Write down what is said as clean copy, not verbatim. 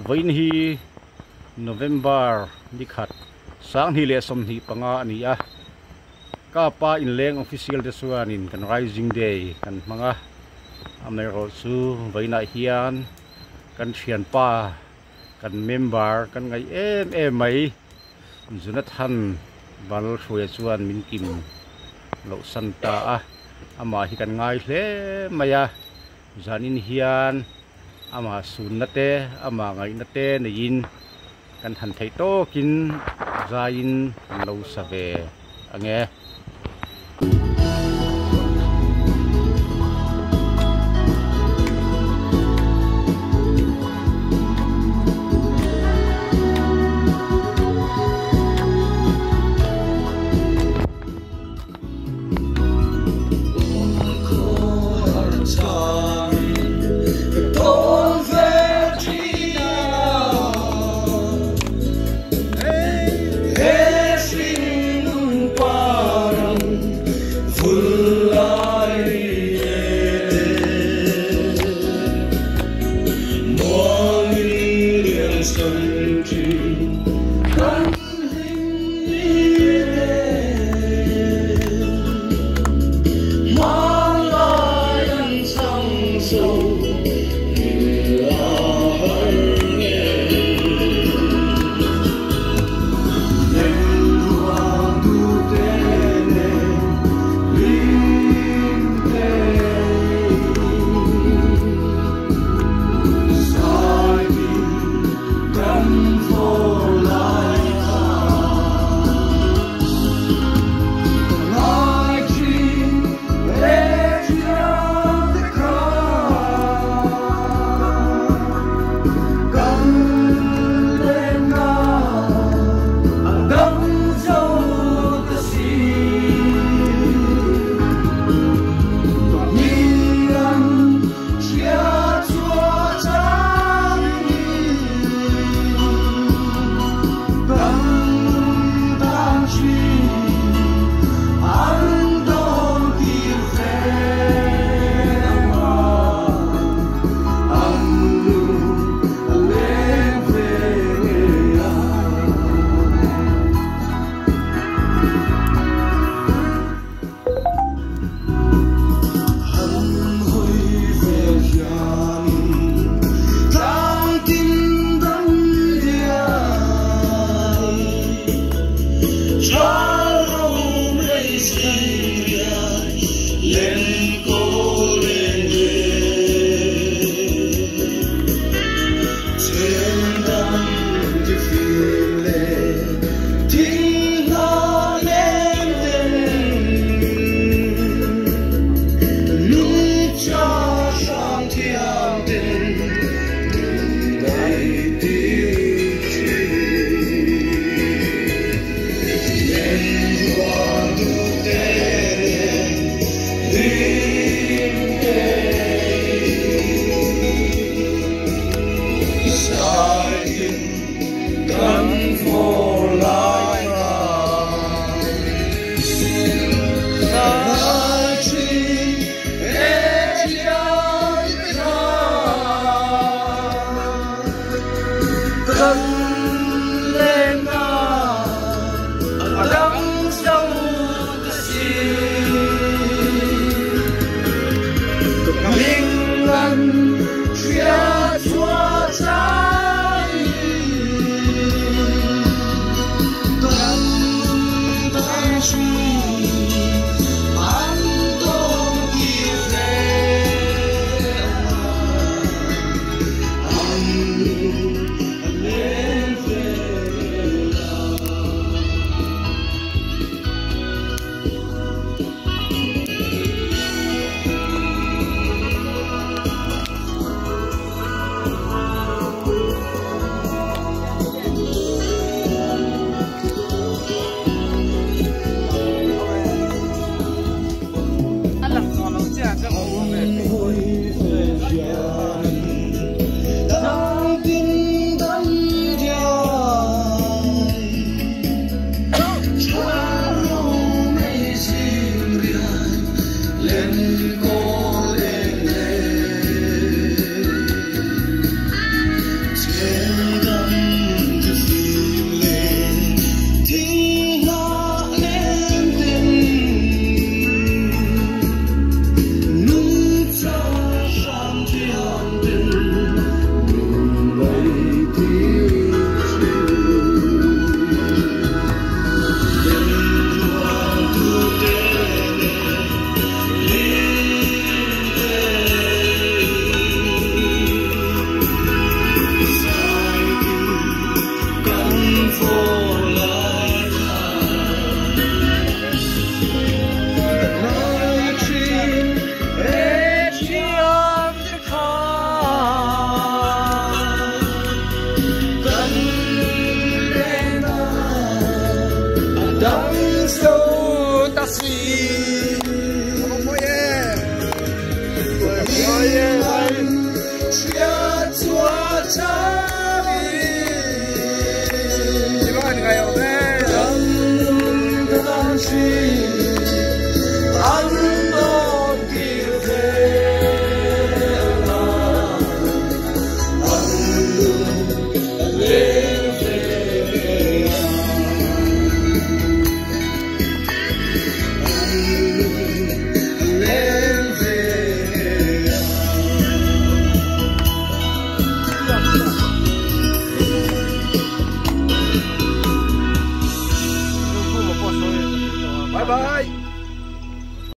Vain hi November dikhat sang hi le som hi panga ani a ka pa in leng official de suanin kan rising day kan manga amero chu vaina hian kan țhianpa kan member kan ngai em mai Jonathan bal Hruaia chuan min kim lo santa a ama hi kan ngai hle maya zanin hian ama sun na te ama ngai na te nein kan han thei to kin zain lo save ange God.